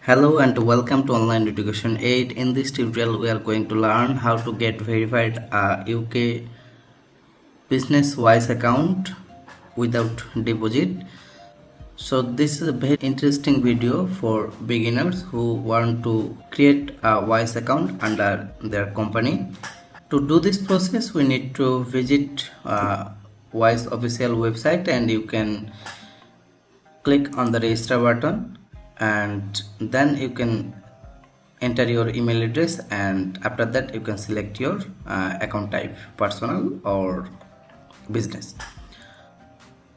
Hello and welcome to Online Education Aid. In this tutorial, we are going to learn how to get verified UK business wise account without deposit. So this is a very interesting video for beginners who want to create a wise account under their company. To do this process, we need to visit wise official website, and you can click on the register button, and then you can enter your email address, and after that you can select your account type, personal or business.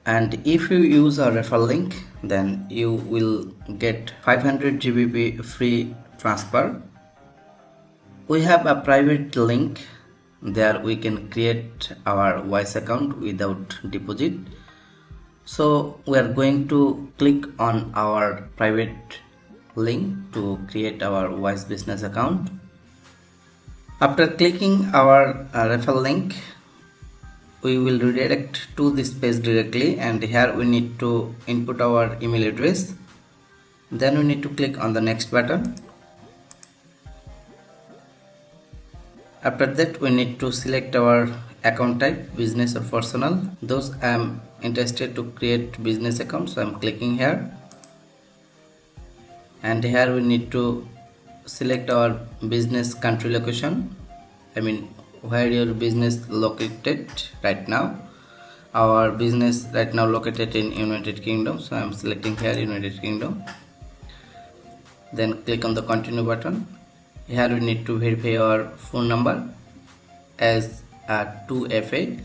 And if you use a referral link, then you will get 500 GBP free transfer. We have a private link there. We can create our wise account without deposit. So we are going to click on our private link to create our wise business account. After clicking our referral link, we will redirect to this page directly, and here we need to input our email address. Then we need to click on the next button. After that, we need to select our account type, business or personal. Those I am interested to create business account, so I am clicking here, and here we need to select our business country location, where your business located right now. Our business right now located in United Kingdom, so I am selecting here United Kingdom. Then click on the continue button. Here we need to verify our phone number as 2FA.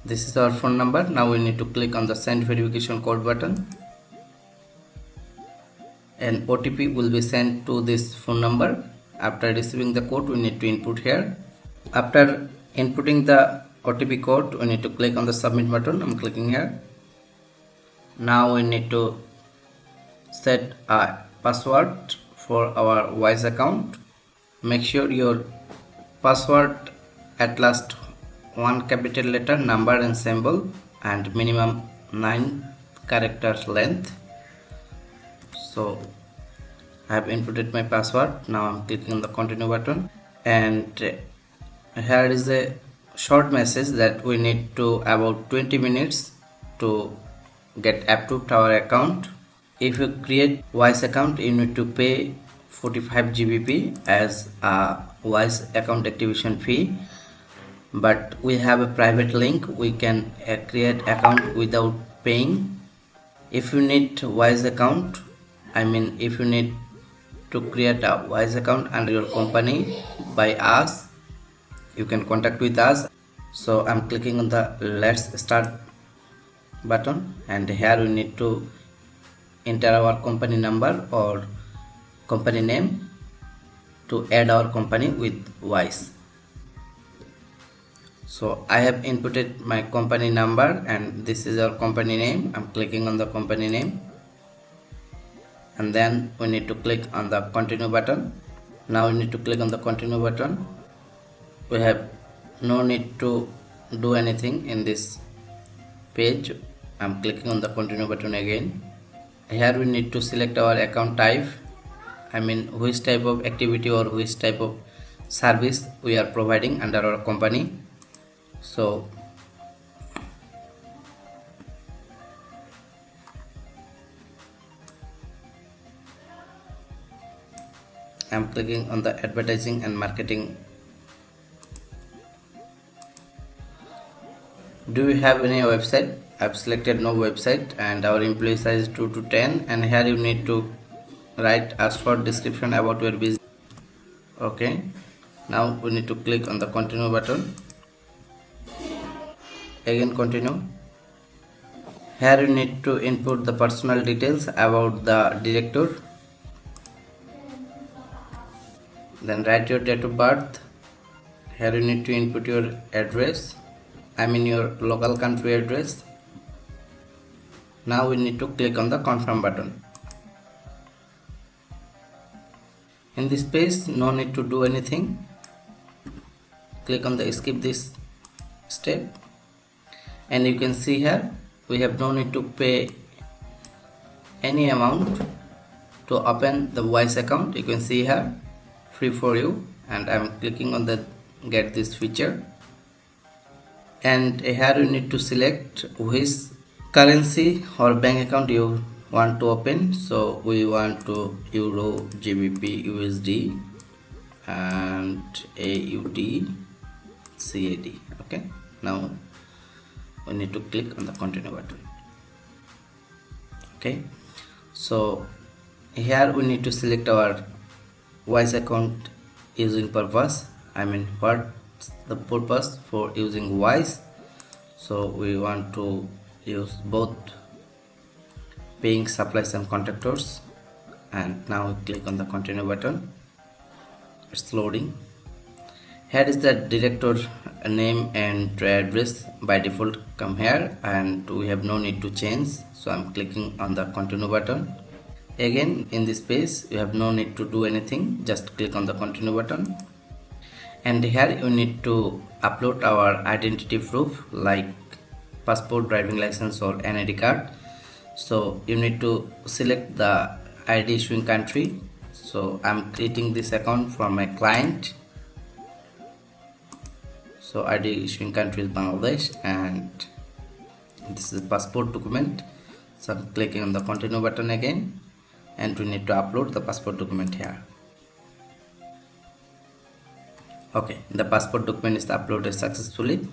This is our phone number. Now we need to click on the send verification code button. An OTP will be sent to this phone number. After receiving the code, we need to input here. After inputting the OTP code, we need to click on the submit button. I'm clicking here. Now we need to set a password for our wise account. Make sure your password at last one capital letter, number and symbol, and minimum 9 characters length. So I have inputted my password. Now I'm clicking on the continue button, and here is a short message that we need to about 20 minutes to get approved our account. If you create wise account, you need to pay 45 GBP as a wise account activation fee, but we have a private link. We can create account without paying. If you need wise account, if you need to create a wise account under your company by us, you can contact with us. So I'm clicking on the let's start button, and here we need to enter our company number or company name to add our company with wise. So I have inputted my company number, and this is our company name. I'm clicking on the company name, and then we need to click on the continue button. Now we need to click on the continue button. We have no need to do anything in this page. I'm clicking on the continue button again. Here we need to select our account type, which type of activity or which type of service we are providing under our company. So I'm clicking on the advertising and marketing. Do you have any website? I've selected no website, and our employee size is 2 to 10, and here you need to write a short description about your business. Okay, now we need to click on the continue button. Again continue. Here you need to input the personal details about the director. Then write your date of birth. Here you need to input your address, your local country address. Now we need to click on the confirm button. In this page, no need to do anything. Click on the skip this step, and you can see here we have no need to pay any amount. To open the Wise account, you can see here free for you, and I'm clicking on the get this feature, and here you need to select which currency or bank account you want to open. So we want to Euro, GBP, USD and AUD, CAD. Okay, now we need to click on the continue button. Okay, so here we need to select our Wise account using purpose. I mean, what's the purpose for using Wise? So we want to use both paying supplies and contractors, and now we click on the continue button. It's loading. Here is the director name and address by default come here, and we have no need to change, so I'm clicking on the continue button. Again, in this page you have no need to do anything, just click on the continue button. And here you need to upload our identity proof like passport, driving license or NID card. So you need to select the ID issuing country. So I'm creating this account from my client. So ID issuing country is Bangladesh, and this is a passport document. So I'm clicking on the continue button again, and we need to upload the passport document here. Okay, the passport document is uploaded successfully.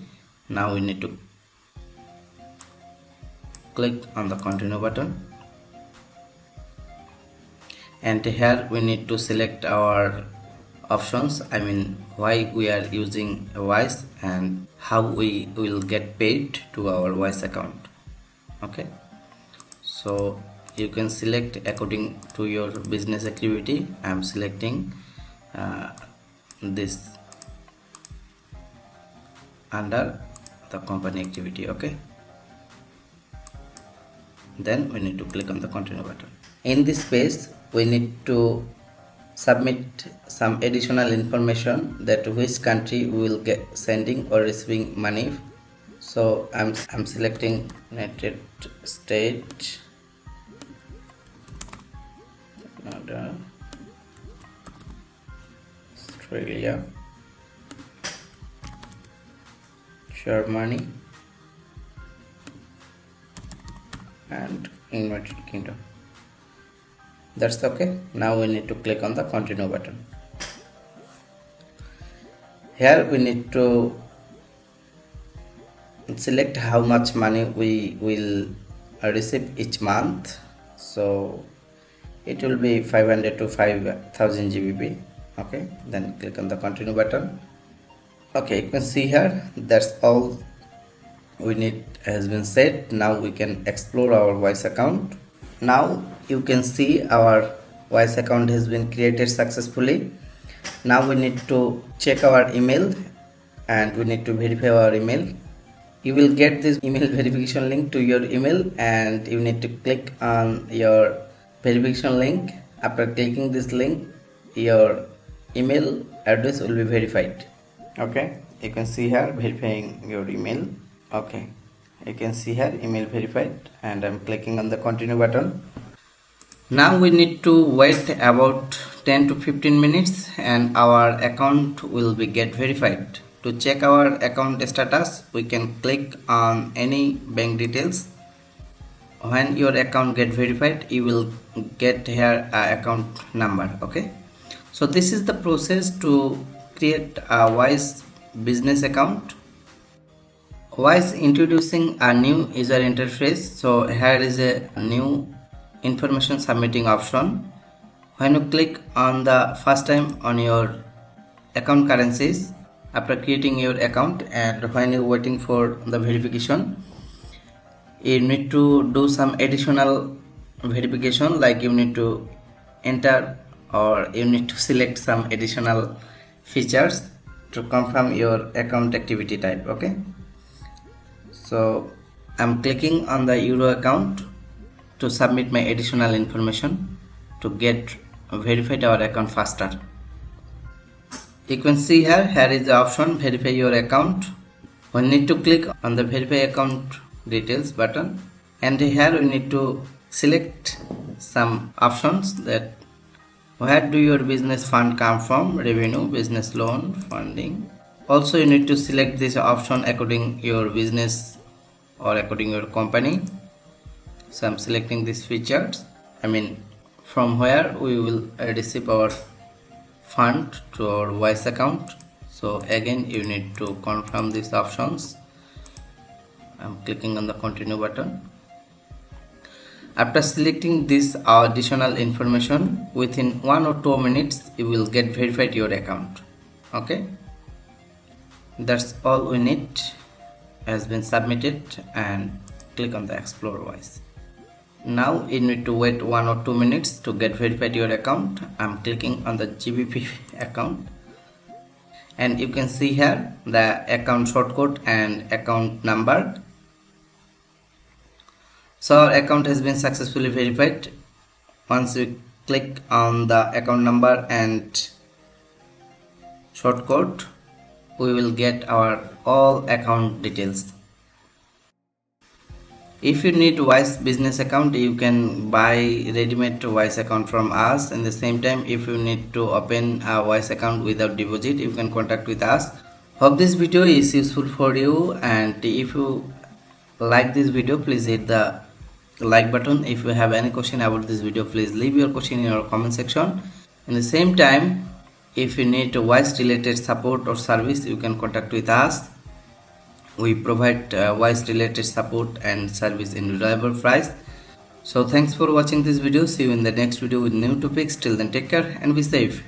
Now we need to click on the continue button, and here we need to select our options. I mean, why we are using Wise and how we will get paid to our Wise account. Okay, so you can select according to your business activity. I'm selecting this under the company activity. Okay, then we need to click on the continue button. In this page we need to submit some additional information, that which country we will get sending or receiving money. So I'm selecting United States, Canada, Australia, Germany and United Kingdom. That's okay. Now we need to click on the continue button. Here we need to select how much money we will receive each month. So it will be 500 to 5000 GBP. Okay, then click on the continue button. Okay, you can see here that's all we need has been set. Now we can explore our Wise account. Now you can see our Wise account has been created successfully. Now we need to check our email, and we need to verify our email. You will get this email verification link to your email, and you need to click on your verification link. After clicking this link, your email address will be verified. Okay, you can see here verifying your email. Okay, you can see here email verified, and I'm clicking on the continue button. Now we need to wait about 10 to 15 minutes and our account will be get verified. To check our account status, we can click on any bank details. When your account get verified, you will get here a account number. Okay, so this is the process to create a Wise business account. Wise introducing a new user interface. So here is a new information submitting option. When you click on the first time on your account currencies after creating your account, and when you're waiting for the verification, you need to do some additional verification, like you need to enter or you need to select some additional features to confirm your account activity type. Okay, so I'm clicking on the Euro account to submit my additional information to get verified our account faster. You can see here is the option verify your account. We need to click on the verify account details button, and here we need to select some options that where do your business fund come from, revenue, business loan, funding. Also you need to select this option according your business or according your company. So I'm selecting these features, from where we will receive our fund to our Wise account. So again you need to confirm these options. I'm clicking on the continue button. After selecting this additional information, within 1 or 2 minutes you will get verified your account. Okay, that's all we need. Has been submitted, and click on the explore Wise. Now you need to wait 1 or 2 minutes to get verified your account. I'm clicking on the GBP account, and you can see here the account shortcode and account number. So our account has been successfully verified. Once we click on the account number and shortcode, we will get our all account details. If you need Wise business account, you can buy ready-made Wise account from us. In the same time, if you need to open a Wise account without deposit, you can contact with us. Hope this video is useful for you, and if you like this video, please hit the like button. If you have any question about this video, please leave your question in our comment section. In the same time, if you need Wise related support or service, you can contact with us. We provide Wise related support and service in reliable price. So thanks for watching this video. See you in the next video with new topics. Till then, take care and be safe.